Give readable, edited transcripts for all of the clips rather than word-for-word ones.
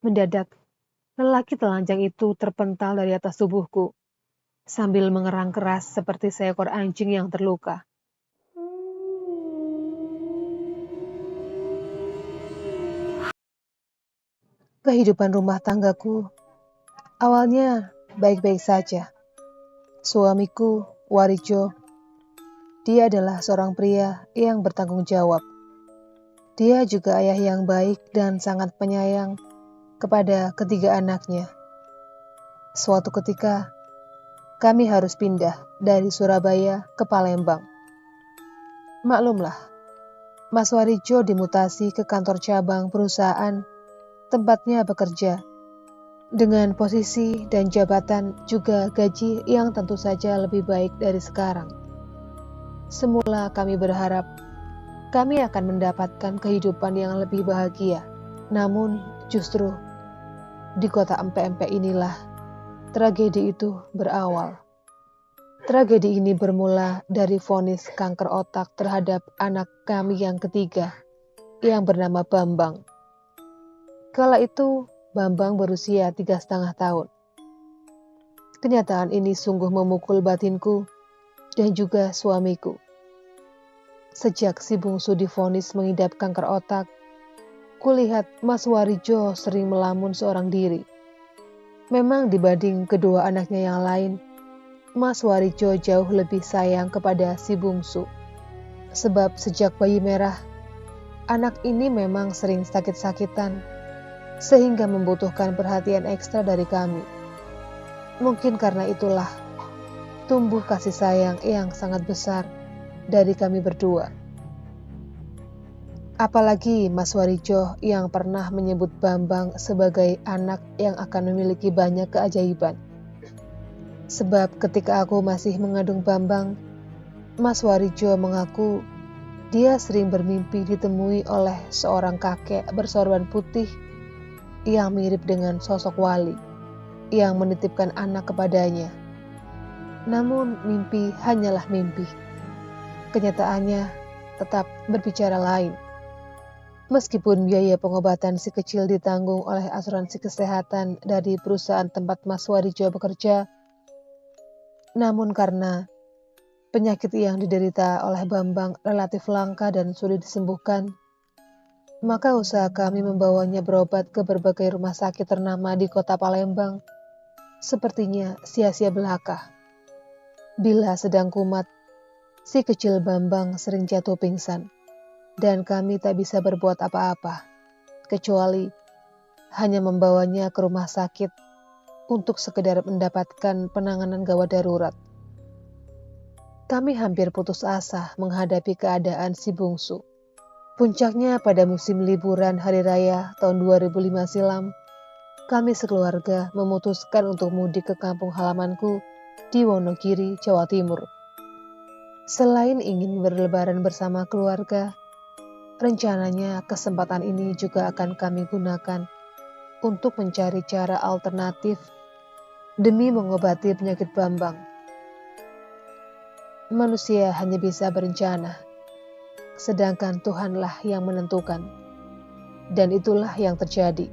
Mendadak, lelaki telanjang itu terpental dari atas tubuhku, sambil mengerang keras seperti seekor anjing yang terluka. Kehidupan rumah tanggaku awalnya baik-baik saja. Suamiku, Warijo, dia adalah seorang pria yang bertanggung jawab. Dia juga ayah yang baik dan sangat penyayang kepada ketiga anaknya. Suatu ketika, kami harus pindah dari Surabaya ke Palembang. Maklumlah, Mas Warijo dimutasi ke kantor cabang perusahaan tempatnya bekerja, dengan posisi dan jabatan juga gaji yang tentu saja lebih baik dari sekarang. Semula kami berharap kami akan mendapatkan kehidupan yang lebih bahagia. Namun justru di kota empe-empe inilah tragedi itu berawal. Tragedi ini bermula dari vonis kanker otak terhadap anak kami yang ketiga, yang bernama Bambang. Kala itu Bambang berusia 3,5 tahun. Kenyataan ini sungguh memukul batinku dan juga suamiku. Sejak si bungsu divonis mengidap kanker otak, kulihat Mas Warijo sering melamun seorang diri. Memang dibanding kedua anaknya yang lain, Mas Warijo jauh lebih sayang kepada si bungsu. Sebab sejak bayi merah, anak ini memang sering sakit-sakitan, sehingga membutuhkan perhatian ekstra dari kami. Mungkin karena itulah tumbuh kasih sayang yang sangat besar dari kami berdua. Apalagi Mas Warijo yang pernah menyebut Bambang sebagai anak yang akan memiliki banyak keajaiban. Sebab ketika aku masih mengandung Bambang, Mas Warijo mengaku dia sering bermimpi ditemui oleh seorang kakek bersorban putih yang mirip dengan sosok wali yang menitipkan anak kepadanya. Namun mimpi hanyalah mimpi. Kenyataannya tetap berbicara lain. Meskipun biaya pengobatan si kecil ditanggung oleh asuransi kesehatan dari perusahaan tempat Mas Warijo bekerja, namun karena penyakit yang diderita oleh Bambang relatif langka dan sulit disembuhkan, maka usaha kami membawanya berobat ke berbagai rumah sakit ternama di kota Palembang sepertinya sia-sia belaka. Bila sedang kumat, si kecil Bambang sering jatuh pingsan, dan kami tak bisa berbuat apa-apa, kecuali hanya membawanya ke rumah sakit untuk sekedar mendapatkan penanganan gawat darurat. Kami hampir putus asa menghadapi keadaan si bungsu. Puncaknya pada musim liburan Hari Raya tahun 2005 silam, kami sekeluarga memutuskan untuk mudik ke kampung halamanku di Wonogiri, Jawa Timur. Selain ingin berlebaran bersama keluarga, rencananya kesempatan ini juga akan kami gunakan untuk mencari cara alternatif demi mengobati penyakit Bambang. Manusia hanya bisa berencana, sedangkan Tuhanlah yang menentukan. Dan itulah yang terjadi.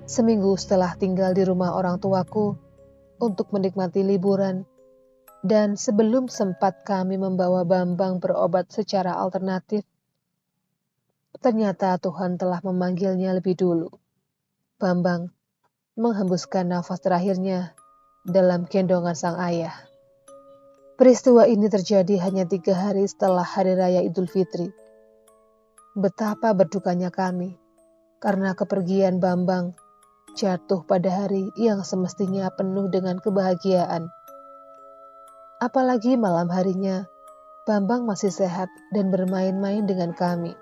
Seminggu setelah tinggal di rumah orang tuaku untuk menikmati liburan, dan sebelum sempat kami membawa Bambang berobat secara alternatif, ternyata Tuhan telah memanggilnya lebih dulu. Bambang menghembuskan nafas terakhirnya dalam gendongan sang ayah. Peristiwa ini terjadi hanya 3 hari setelah Hari Raya Idul Fitri. Betapa berdukanya kami, karena kepergian Bambang jatuh pada hari yang semestinya penuh dengan kebahagiaan. Apalagi malam harinya, Bambang masih sehat dan bermain-main dengan kami.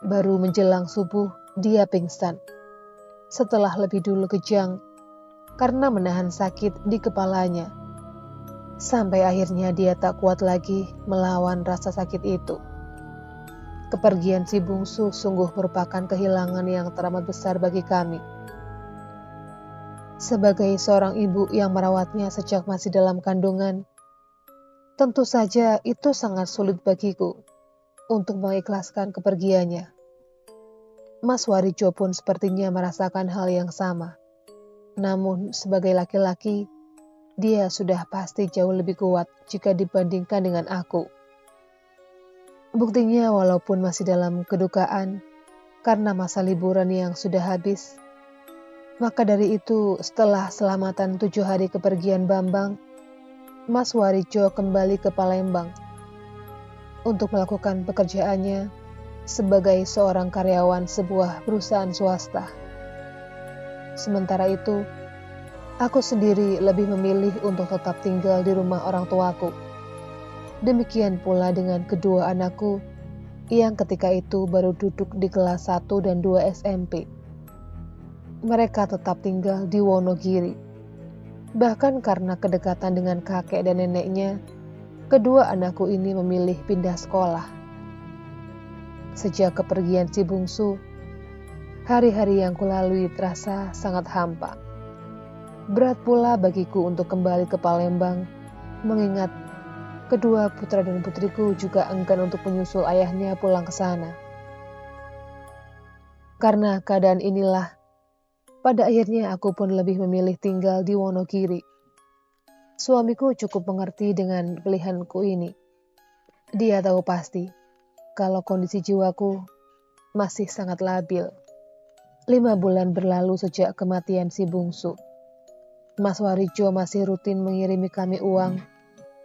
Baru menjelang subuh, dia pingsan. Setelah lebih dulu kejang, karena menahan sakit di kepalanya. Sampai akhirnya dia tak kuat lagi melawan rasa sakit itu. Kepergian si bungsu sungguh merupakan kehilangan yang teramat besar bagi kami. Sebagai seorang ibu yang merawatnya sejak masih dalam kandungan, tentu saja itu sangat sulit bagiku untuk mengikhlaskan kepergiannya. Mas Warijo pun sepertinya merasakan hal yang sama. Namun sebagai laki-laki, dia sudah pasti jauh lebih kuat jika dibandingkan dengan aku. Buktinya walaupun masih dalam kedukaan karena masa liburan yang sudah habis, maka dari itu setelah selamatan 7 hari kepergian Bambang, Mas Warijo kembali ke Palembang untuk melakukan pekerjaannya sebagai seorang karyawan sebuah perusahaan swasta. Sementara itu, aku sendiri lebih memilih untuk tetap tinggal di rumah orang tuaku. Demikian pula dengan kedua anakku yang ketika itu baru duduk di kelas 1 dan 2 SMP. Mereka tetap tinggal di Wonogiri. Bahkan karena kedekatan dengan kakek dan neneknya, kedua anakku ini memilih pindah sekolah. Sejak kepergian si bungsu, hari-hari yang kulalui terasa sangat hampa. Berat pula bagiku untuk kembali ke Palembang, mengingat kedua putra dan putriku juga enggan untuk menyusul ayahnya pulang ke sana. Karena keadaan inilah, pada akhirnya aku pun lebih memilih tinggal di Wonogiri. Suamiku cukup mengerti dengan pilihanku ini. Dia tahu pasti kalau kondisi jiwaku masih sangat labil. 5 bulan berlalu sejak kematian si bungsu. Mas Warijo masih rutin mengirimi kami uang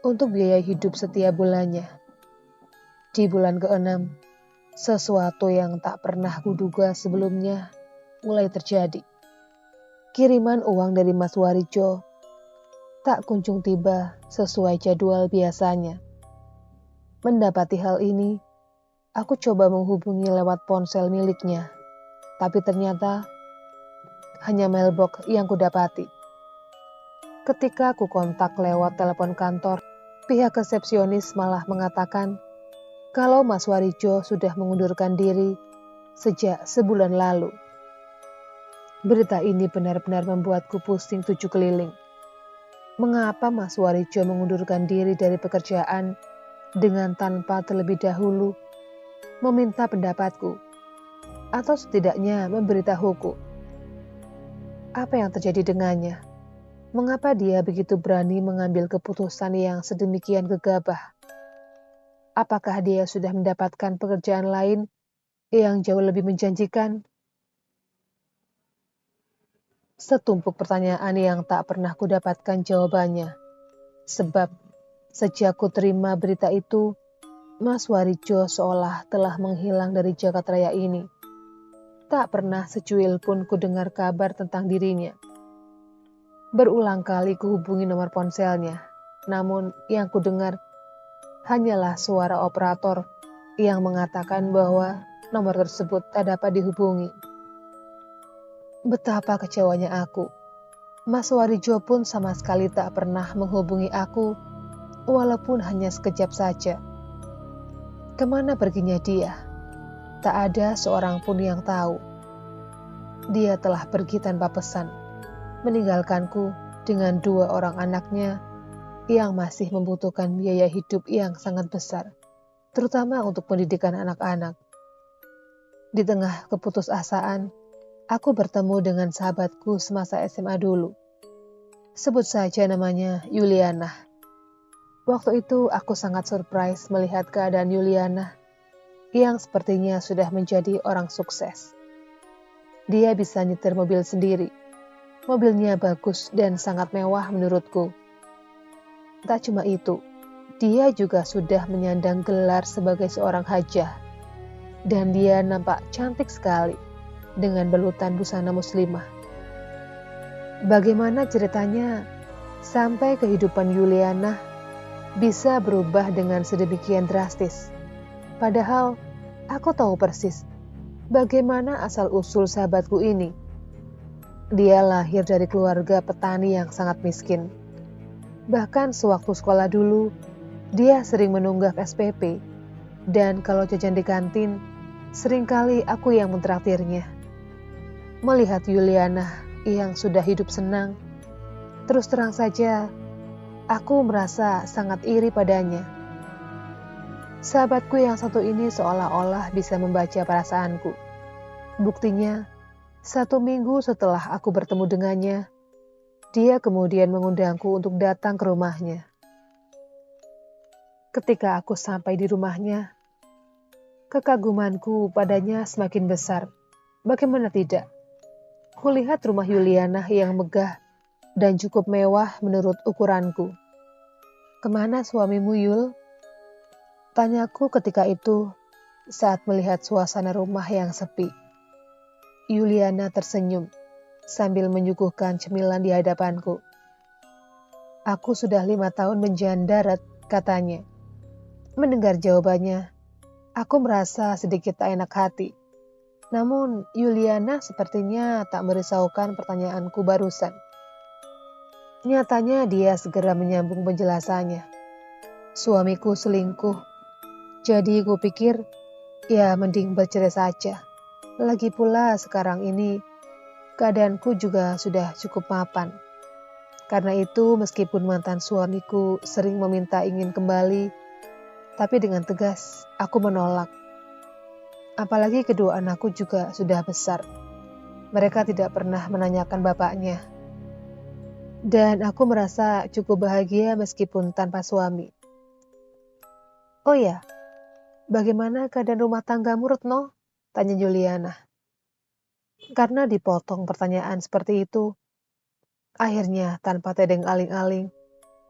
untuk biaya hidup setiap bulannya. Di bulan ke-6, sesuatu yang tak pernah kuduga sebelumnya mulai terjadi. Kiriman uang dari Mas Warijo tak kunjung tiba sesuai jadwal biasanya. Mendapati hal ini, aku coba menghubungi lewat ponsel miliknya, tapi ternyata hanya mailbox yang kudapati. Ketika aku kontak lewat telepon kantor, pihak resepsionis malah mengatakan kalau Mas Warijo sudah mengundurkan diri sejak sebulan lalu. Berita ini benar-benar membuatku pusing 7 keliling. Mengapa Mas Warijo mengundurkan diri dari pekerjaan dengan tanpa terlebih dahulu meminta pendapatku, atau setidaknya memberitahuku? Apa yang terjadi dengannya? Mengapa dia begitu berani mengambil keputusan yang sedemikian gegabah? Apakah dia sudah mendapatkan pekerjaan lain yang jauh lebih menjanjikan? Setumpuk pertanyaan yang tak pernah kudapatkan jawabannya. Sebab sejak ku terima berita itu, Mas Warijo seolah telah menghilang dari jagat raya ini. Tak pernah secuil pun kudengar kabar tentang dirinya. Berulang kali kuhubungi nomor ponselnya, namun yang kudengar hanyalah suara operator yang mengatakan bahwa nomor tersebut tak dapat dihubungi. Betapa kecewanya aku. Mas Warijo pun sama sekali tak pernah menghubungi aku, walaupun hanya sekejap saja. Kemana perginya dia? Tak ada seorang pun yang tahu. Dia telah pergi tanpa pesan, meninggalkanku dengan 2 orang anaknya yang masih membutuhkan biaya hidup yang sangat besar, terutama untuk pendidikan anak-anak. Di tengah keputusasaan, aku bertemu dengan sahabatku semasa SMA dulu. Sebut saja namanya Yuliana. Waktu itu aku sangat surprise melihat keadaan Yuliana yang sepertinya sudah menjadi orang sukses. Dia bisa nyetir mobil sendiri. Mobilnya bagus dan sangat mewah menurutku. Tak cuma itu, dia juga sudah menyandang gelar sebagai seorang hajah. Dan dia nampak cantik sekali dengan belutan busana muslimah. Bagaimana ceritanya sampai kehidupan Yuliana bisa berubah dengan sedemikian drastis? Padahal aku tahu persis bagaimana asal-usul sahabatku ini. Dia lahir dari keluarga petani yang sangat miskin. Bahkan sewaktu sekolah dulu, dia sering menunggak SPP. Dan kalau jajan di kantin, seringkali aku yang mentraktirnya. Melihat Yuliana yang sudah hidup senang, terus terang saja, aku merasa sangat iri padanya. Sahabatku yang satu ini seolah-olah bisa membaca perasaanku. Buktinya, 1 minggu setelah aku bertemu dengannya, dia kemudian mengundangku untuk datang ke rumahnya. Ketika aku sampai di rumahnya, kekagumanku padanya semakin besar. Bagaimana tidak? Kulihat rumah Yuliana yang megah dan cukup mewah menurut ukuranku. "Kemana suamimu, Yul?" tanyaku ketika itu saat melihat suasana rumah yang sepi. Yuliana tersenyum sambil menyuguhkan cemilan di hadapanku. "Aku sudah 5 tahun menjanda, Red," katanya. Mendengar jawabannya, aku merasa sedikit tak enak hati. Namun Yuliana sepertinya tak merisaukan pertanyaanku barusan. Nyatanya dia segera menyambung penjelasannya. "Suamiku selingkuh, jadi kupikir ya mending bercerai saja. Lagi pula sekarang ini keadaanku juga sudah cukup mapan. Karena itu meskipun mantan suamiku sering meminta ingin kembali, tapi dengan tegas aku menolak. Apalagi kedua anakku juga sudah besar. Mereka tidak pernah menanyakan bapaknya. Dan aku merasa cukup bahagia meskipun tanpa suami." "Oh ya, bagaimana keadaan rumah tanggamu, Retno?" tanya Juliana. Karena dipotong pertanyaan seperti itu, akhirnya tanpa tedeng aling-aling,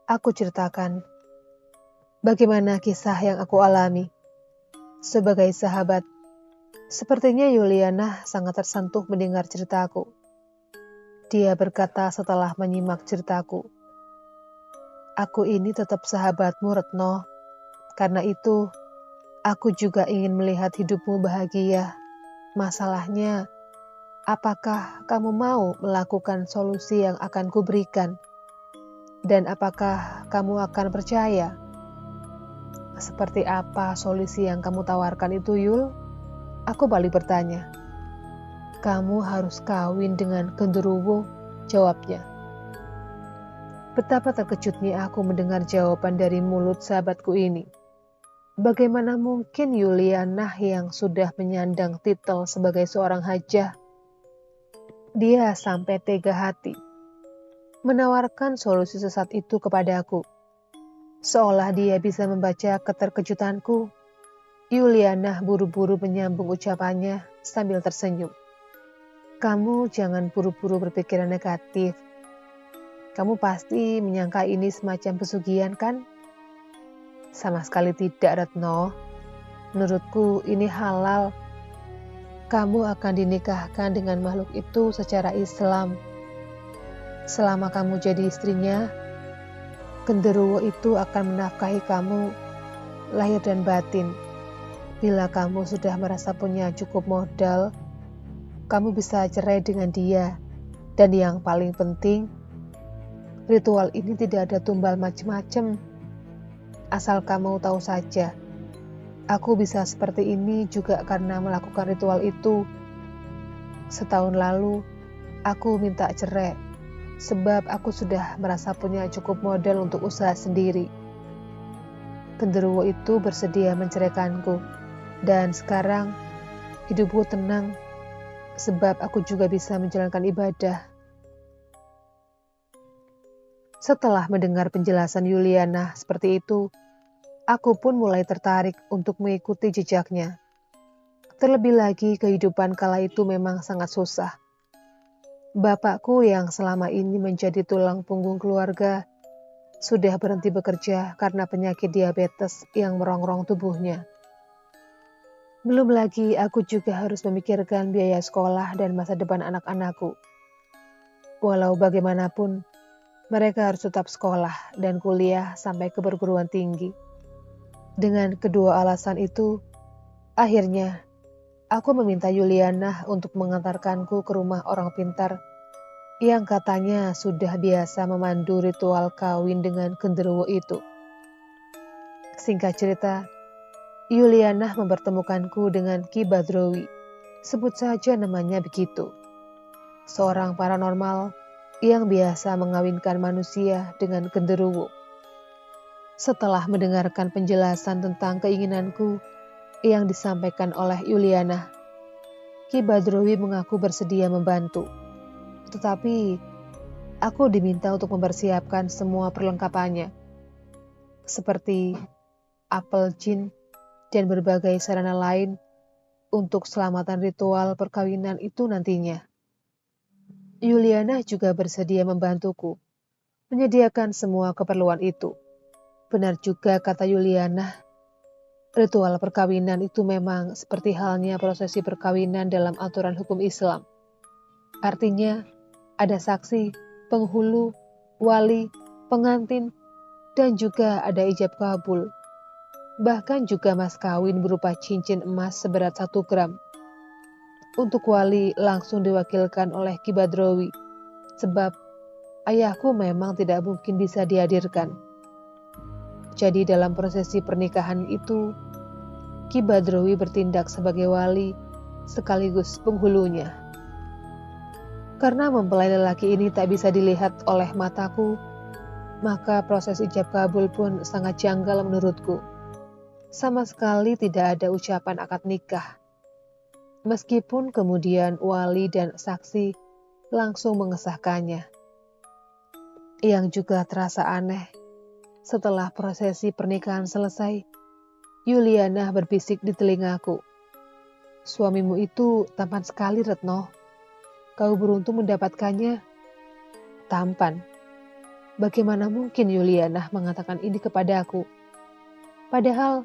aku ceritakan bagaimana kisah yang aku alami. Sebagai sahabat, sepertinya Yuliana sangat tersentuh mendengar ceritaku. Dia berkata setelah menyimak ceritaku, "Aku ini tetap sahabatmu, Retno. Karena itu, aku juga ingin melihat hidupmu bahagia. Masalahnya, apakah kamu mau melakukan solusi yang akan kuberikan? Dan apakah kamu akan percaya?" "Seperti apa solusi yang kamu tawarkan itu, Yul?" Aku balik bertanya. "Kamu harus kawin dengan genderuwo," jawabnya. Betapa terkejutnya aku mendengar jawaban dari mulut sahabatku ini. Bagaimana mungkin Yuliana yang sudah menyandang titel sebagai seorang hajah, dia sampai tega hati menawarkan solusi sesat itu kepadaku. Seolah dia bisa membaca keterkejutanku, Yuliana buru-buru menyambung ucapannya sambil tersenyum. "Kamu jangan buru-buru berpikiran negatif. Kamu pasti menyangka ini semacam pesugihan, kan?" "Sama sekali tidak, Retno. Menurutku ini halal. Kamu akan dinikahkan dengan makhluk itu secara Islam. Selama kamu jadi istrinya, genderuwo itu akan menafkahi kamu lahir dan batin. Bila kamu sudah merasa punya cukup modal, kamu bisa cerai dengan dia. Dan yang paling penting, ritual ini tidak ada tumbal macam-macam. Asal kamu tahu saja, aku bisa seperti ini juga karena melakukan ritual itu. Setahun lalu, aku minta cerai, sebab aku sudah merasa punya cukup modal untuk usaha sendiri. Genderuwo itu bersedia menceraikanku, dan sekarang hidupku tenang, sebab aku juga bisa menjalankan ibadah." Setelah mendengar penjelasan Yuliana seperti itu, aku pun mulai tertarik untuk mengikuti jejaknya. Terlebih lagi kehidupan kala itu memang sangat susah. Bapakku yang selama ini menjadi tulang punggung keluarga sudah berhenti bekerja karena penyakit diabetes yang merongrong tubuhnya. Belum lagi aku juga harus memikirkan biaya sekolah dan masa depan anak-anakku. Walau bagaimanapun, mereka harus tetap sekolah dan kuliah sampai ke perguruan tinggi. Dengan kedua alasan itu, akhirnya aku meminta Yuliana untuk mengantarkanku ke rumah orang pintar yang katanya sudah biasa memandu ritual kawin dengan genderuwo itu. Singkat cerita, Yuliana mempertemukanku dengan Ki Badrowi. Sebut saja namanya begitu. Seorang paranormal yang biasa mengawinkan manusia dengan genderuwo. Setelah mendengarkan penjelasan tentang keinginanku yang disampaikan oleh Yuliana, Ki Badrowi mengaku bersedia membantu. Tetapi aku diminta untuk mempersiapkan semua perlengkapannya, seperti apel jin dan berbagai sarana lain untuk selamatan ritual perkawinan itu nantinya. Yuliana juga bersedia membantuku menyediakan semua keperluan itu. Benar juga kata Yuliana, ritual perkawinan itu memang seperti halnya prosesi perkawinan dalam aturan hukum Islam. Artinya, ada saksi, penghulu, wali, pengantin, dan juga ada ijab kabul. Bahkan juga mas kawin berupa cincin emas seberat 1 gram. Untuk wali langsung diwakilkan oleh Ki Badrowi, sebab ayahku memang tidak mungkin bisa dihadirkan. Jadi dalam prosesi pernikahan itu, Ki Badrowi bertindak sebagai wali sekaligus penghulunya. Karena mempelai lelaki ini tak bisa dilihat oleh mataku, maka proses ijab kabul pun sangat janggal menurutku. Sama sekali tidak ada ucapan akad nikah. Meskipun kemudian wali dan saksi langsung mengesahkannya. Yang juga terasa aneh, setelah prosesi pernikahan selesai, Yuliana berbisik di telingaku. Suamimu itu tampan sekali, Retno. Kau beruntung mendapatkannya. Tampan. Bagaimana mungkin Yuliana mengatakan ini kepadaku? Padahal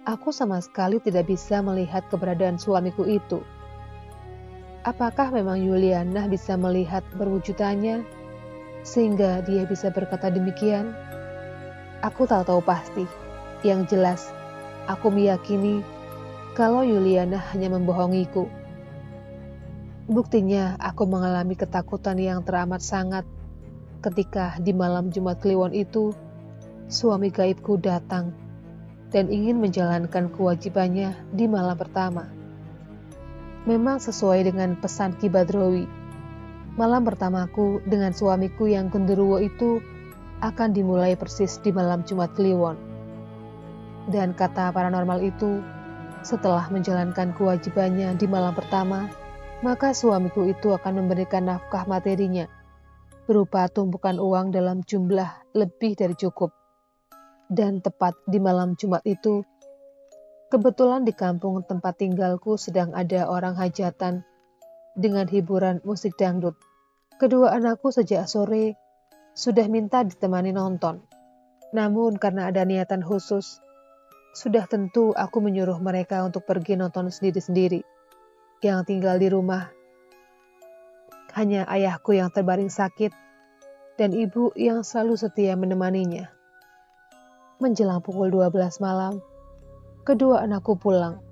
aku sama sekali tidak bisa melihat keberadaan suamiku itu. Apakah memang Yuliana bisa melihat perwujudannya sehingga dia bisa berkata demikian? Aku tak tahu pasti. Yang jelas, aku meyakini kalau Yuliana hanya membohongiku. Buktinya aku mengalami ketakutan yang teramat sangat ketika di malam Jumat Kliwon itu suami gaibku datang dan ingin menjalankan kewajibannya di malam pertama. Memang sesuai dengan pesan Ki Badrowi, malam pertamaku dengan suamiku yang genderuwo itu akan dimulai persis di malam Jumat Kliwon. Dan kata paranormal itu, setelah menjalankan kewajibannya di malam pertama, maka suamiku itu akan memberikan nafkah materinya, berupa tumpukan uang dalam jumlah lebih dari cukup. Dan tepat di malam Jumat itu, kebetulan di kampung tempat tinggalku sedang ada orang hajatan dengan hiburan musik dangdut. Kedua anakku sejak sore sudah minta ditemani nonton. Namun karena ada niatan khusus, sudah tentu aku menyuruh mereka untuk pergi nonton sendiri-sendiri. Yang tinggal di rumah hanya ayahku yang terbaring sakit dan ibu yang selalu setia menemaninya. Menjelang pukul 12 malam, kedua anakku pulang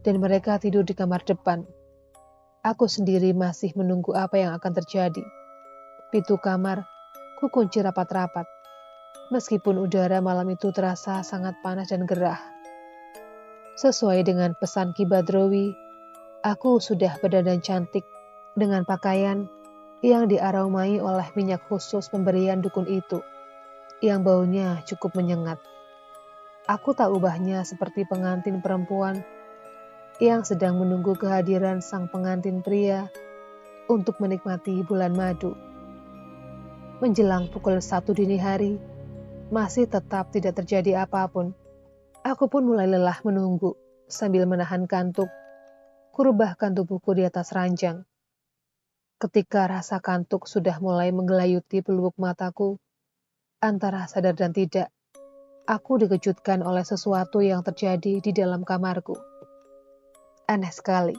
dan mereka tidur di kamar depan. Aku sendiri masih menunggu apa yang akan terjadi. Pintu kamar kukunci rapat-rapat, meskipun udara malam itu terasa sangat panas dan gerah. Sesuai dengan pesan Ki Badrowi, aku sudah berdandan cantik dengan pakaian yang diaromai oleh minyak khusus pemberian dukun itu, yang baunya cukup menyengat. Aku tak ubahnya seperti pengantin perempuan yang sedang menunggu kehadiran sang pengantin pria untuk menikmati bulan madu. Menjelang pukul 1 dini hari, masih tetap tidak terjadi apapun. Aku pun mulai lelah menunggu sambil menahan kantuk. Kurebahkan tubuhku di atas ranjang. Ketika rasa kantuk sudah mulai menggelayuti pelupuk mataku, antara sadar dan tidak, aku dikejutkan oleh sesuatu yang terjadi di dalam kamarku. Aneh sekali,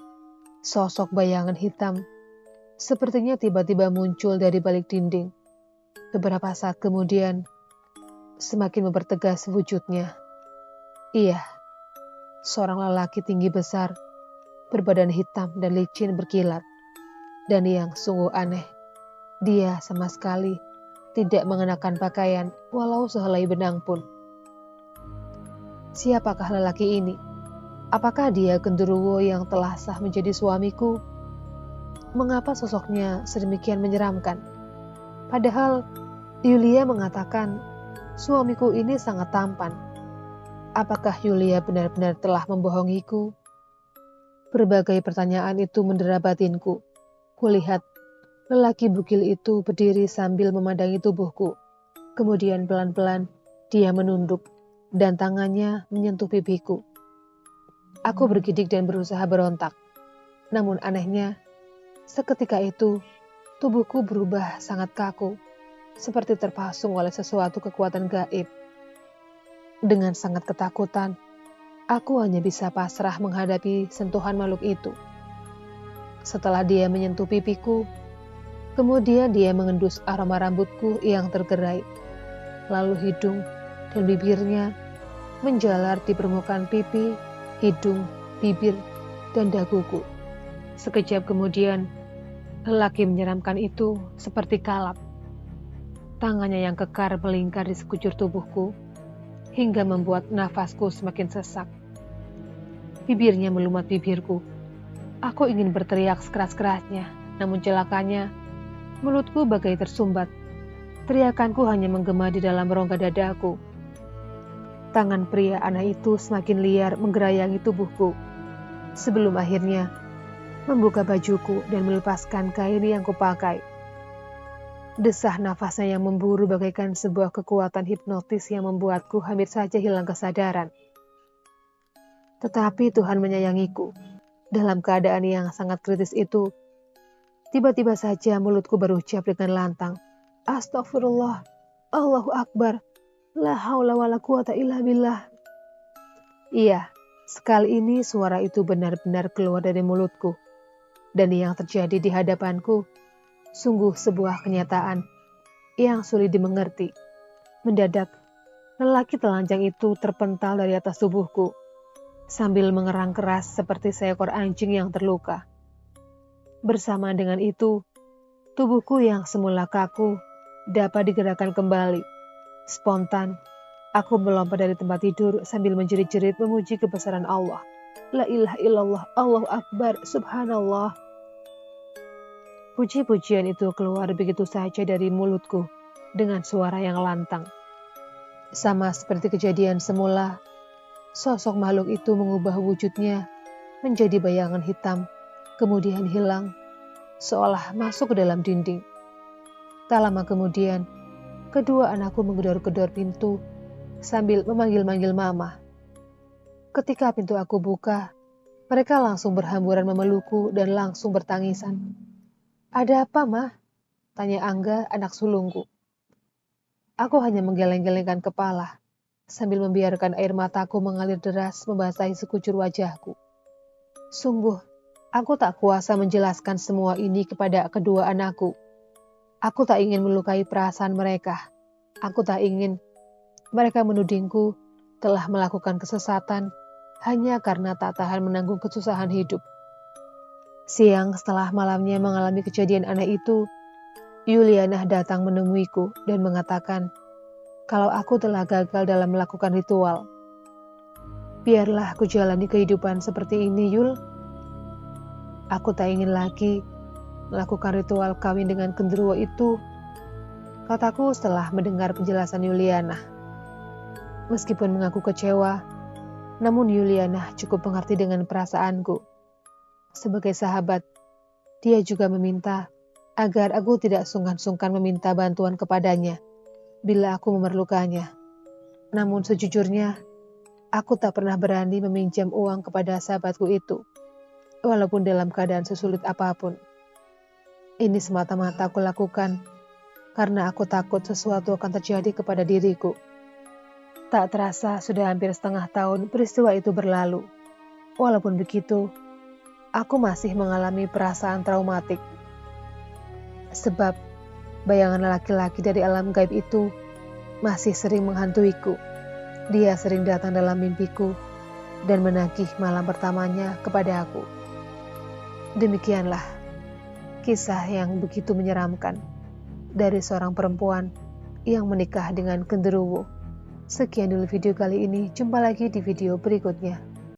sosok bayangan hitam sepertinya tiba-tiba muncul dari balik dinding. Beberapa saat kemudian, semakin mempertegas wujudnya. Iya, seorang lelaki tinggi besar, berbadan hitam dan licin berkilat. Dan yang sungguh aneh, dia sama sekali tidak mengenakan pakaian walau sehelai benang pun. Siapakah lelaki ini? Apakah dia genderuwo yang telah sah menjadi suamiku? Mengapa sosoknya sedemikian menyeramkan? Padahal Yulia mengatakan suamiku ini sangat tampan. Apakah Yulia benar-benar telah membohongiku? Berbagai pertanyaan itu mendera batinku. Kulihat lelaki bugil itu berdiri sambil memandangi tubuhku. Kemudian pelan-pelan dia menunduk dan tangannya menyentuh pipiku. Aku bergidik dan berusaha berontak. Namun anehnya, seketika itu tubuhku berubah sangat kaku, seperti terpasung oleh sesuatu kekuatan gaib. Dengan sangat ketakutan, aku hanya bisa pasrah menghadapi sentuhan makhluk itu. Setelah dia menyentuh pipiku, kemudian dia mengendus aroma rambutku yang tergerai. Lalu hidung dan bibirnya menjalar di permukaan pipi, hidung, bibir, dan daguku. Sekejap kemudian, lelaki menyeramkan itu seperti kalap. Tangannya yang kekar melingkar di sekujur tubuhku, hingga membuat nafasku semakin sesak. Bibirnya melumat bibirku. Aku ingin berteriak sekeras-kerasnya, namun celakanya, mulutku bagai tersumbat. Teriakanku hanya menggema di dalam rongga dadaku. Tangan pria aneh itu semakin liar menggerayangi tubuhku, sebelum akhirnya membuka bajuku dan melepaskan kain yang kupakai. Desah nafasnya yang memburu bagaikan sebuah kekuatan hipnotis yang membuatku hampir saja hilang kesadaran. Tetapi Tuhan menyayangiku. Dalam keadaan yang sangat kritis itu, tiba-tiba saja mulutku berucap dengan lantang, "Astagfirullah, Allahu Akbar, la haula wala quwata illa billah." Iya, sekali ini suara itu benar-benar keluar dari mulutku. Dan yang terjadi di hadapanku sungguh sebuah kenyataan yang sulit dimengerti. Mendadak, lelaki telanjang itu terpental dari atas tubuhku, sambil mengerang keras seperti seekor anjing yang terluka. Bersama dengan itu, tubuhku yang semula kaku dapat digerakkan kembali. Spontan, aku melompat dari tempat tidur sambil menjerit-jerit memuji kebesaran Allah. La ilaha illallah, Allahu Akbar, Subhanallah. Puji-pujian itu keluar begitu saja dari mulutku dengan suara yang lantang. Sama seperti kejadian semula, sosok makhluk itu mengubah wujudnya menjadi bayangan hitam, kemudian hilang, seolah masuk ke dalam dinding. Tak lama kemudian, kedua anakku menggedor-gedor pintu sambil memanggil-manggil mama. Ketika pintu aku buka, mereka langsung berhamburan memelukku dan langsung bertangisan. "Ada apa, Mah?" tanya Angga, anak sulungku. Aku hanya menggeleng-gelengkan kepala, sambil membiarkan air mataku mengalir deras membasahi sekujur wajahku. Sungguh, aku tak kuasa menjelaskan semua ini kepada kedua anakku. Aku tak ingin melukai perasaan mereka. Aku tak ingin mereka menudingku telah melakukan kesesatan hanya karena tak tahan menanggung kesusahan hidup. Siang setelah malamnya mengalami kejadian aneh itu, Yuliana datang menemuiku dan mengatakan kalau aku telah gagal dalam melakukan ritual. "Biarlah aku jalani kehidupan seperti ini, Yul. Aku tak ingin lagi melakukan ritual kawin dengan genderuwo itu," kataku setelah mendengar penjelasan Yuliana. Meskipun mengaku kecewa, namun Yuliana cukup mengerti dengan perasaanku. Sebagai sahabat, dia juga meminta agar aku tidak sungkan-sungkan meminta bantuan kepadanya bila aku memerlukannya. Namun sejujurnya, aku tak pernah berani meminjam uang kepada sahabatku itu, walaupun dalam keadaan sesulit apapun. Ini semata-mata aku lakukan karena aku takut sesuatu akan terjadi kepada diriku. Tak terasa sudah hampir setengah tahun peristiwa itu berlalu. Walaupun begitu, aku masih mengalami perasaan traumatik. Sebab bayangan laki-laki dari alam gaib itu masih sering menghantuiku. Dia sering datang dalam mimpiku dan menagih malam pertamanya kepada aku. Demikianlah kisah yang begitu menyeramkan dari seorang perempuan yang menikah dengan genderuwo. Sekian dulu video kali ini, jumpa lagi di video berikutnya.